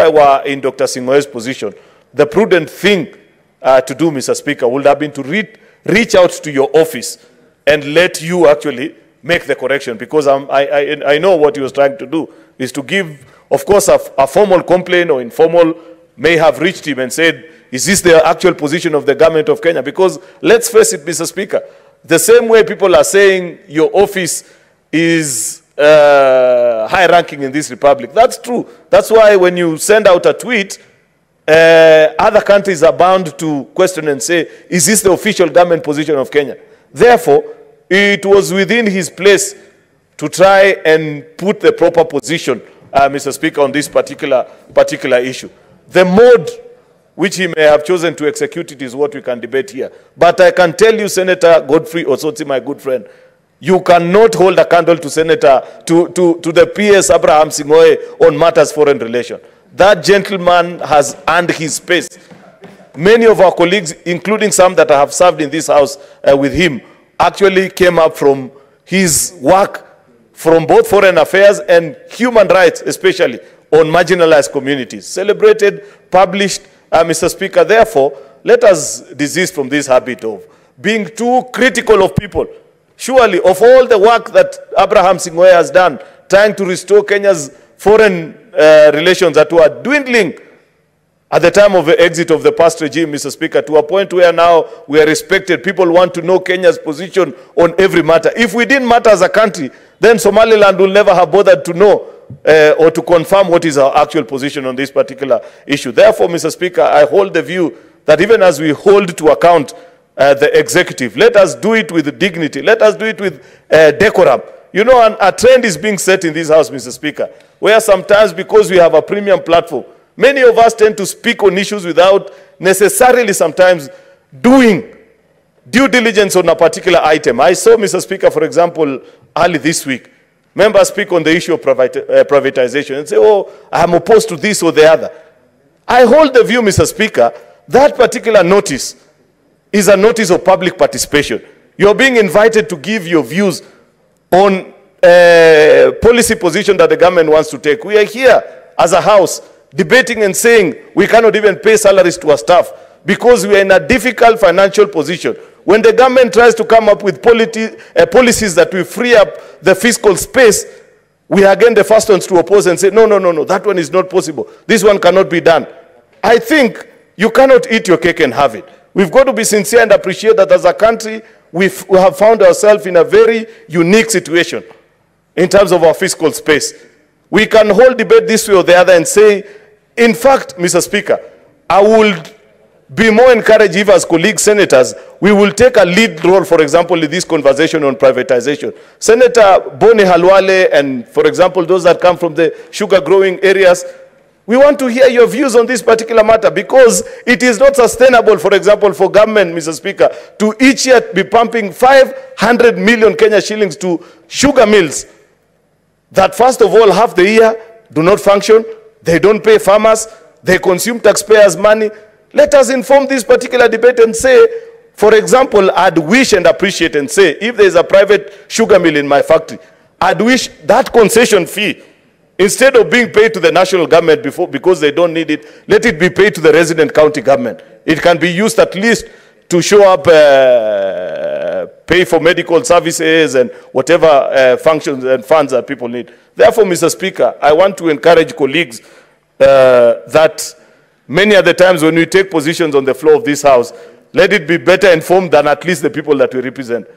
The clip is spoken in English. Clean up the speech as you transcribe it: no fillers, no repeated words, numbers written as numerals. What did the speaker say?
I were in Dr. Sing'oei's position, the prudent thing to do, Mr. Speaker, would have been to reach out to your office and let you actually make the correction, because I know what he was trying to do is to give, of course, a formal complaint or informal may have reached him and said, is this the actual position of the government of Kenya? Because let's face it, Mr. Speaker, the same way people are saying your office is high-ranking in this republic, that's true. That's why when you send out a tweet, other countries are bound to question and say, is this the official government position of Kenya? Therefore, it was within his place to try and put the proper position, Mr. Speaker, on this particular issue. The mode which he may have chosen to execute it is what we can debate here. But I can tell you, Senator Godfrey Osotsi, my good friend, you cannot hold a candle to the PS Abraham Sing'oei on matters foreign relation. That gentleman has earned his space. Many of our colleagues, including some that have served in this house with him, actually came up from his work from both foreign affairs and human rights, especially on marginalized communities. Celebrated, published, Mr. Speaker. Therefore, let us desist from this habit of being too critical of people. Surely, of all the work that Abraham Sing'oei has done, trying to restore Kenya's foreign relations that were dwindling at the time of the exit of the past regime, Mr. Speaker, to a point where now we are respected. People want to know Kenya's position on every matter. If we didn't matter as a country, then Somaliland will never have bothered to know or to confirm what is our actual position on this particular issue. Therefore, Mr. Speaker, I hold the view that even as we hold to account the executive, let us do it with dignity. Let us do it with decorum. You know, a trend is being set in this house, Mr. Speaker, where sometimes because we have a premium platform, many of us tend to speak on issues without necessarily sometimes doing due diligence on a particular item. I saw, Mr. Speaker, for example, early this week, members speak on the issue of privatization and say, oh, I'm opposed to this or the other. I hold the view, Mr. Speaker, that particular notice is a notice of public participation. You're being invited to give your views on policy position that the government wants to take. We are here as a house debating and saying we cannot even pay salaries to our staff because we are in a difficult financial position. When the government tries to come up with policies that will free up the fiscal space, we are again the first ones to oppose and say, no, no, no, no, that one is not possible. This one cannot be done. I think you cannot eat your cake and have it. We've got to be sincere and appreciate that as a country, we have found ourselves in a very unique situation in terms of our fiscal space. We can hold debate this way or the other and say, in fact, Mr. Speaker, I would be more encouraged if as colleagues senators, we will take a lead role, for example, in this conversation on privatization. Senator Boni Halwale and, for example, those that come from the sugar growing areas, we want to hear your views on this particular matter because it is not sustainable, for example, for government, Mr. Speaker, to each year be pumping 500 million Kenya shillings to sugar mills that, first of all, half the year do not function, they don't pay farmers, they consume taxpayers' money. Let us inform this particular debate and say, for example, I'd wish and appreciate and say, if there's a private sugar mill in my factory, I'd wish that concession fee, instead of being paid to the national government because they don't need it, let it be paid to the resident county government. It can be used at least to show up, pay for medical services and whatever functions and funds that people need. Therefore, Mr. Speaker, I want to encourage colleagues that many other times when we take positions on the floor of this house, let it be better informed than at least the people that we represent.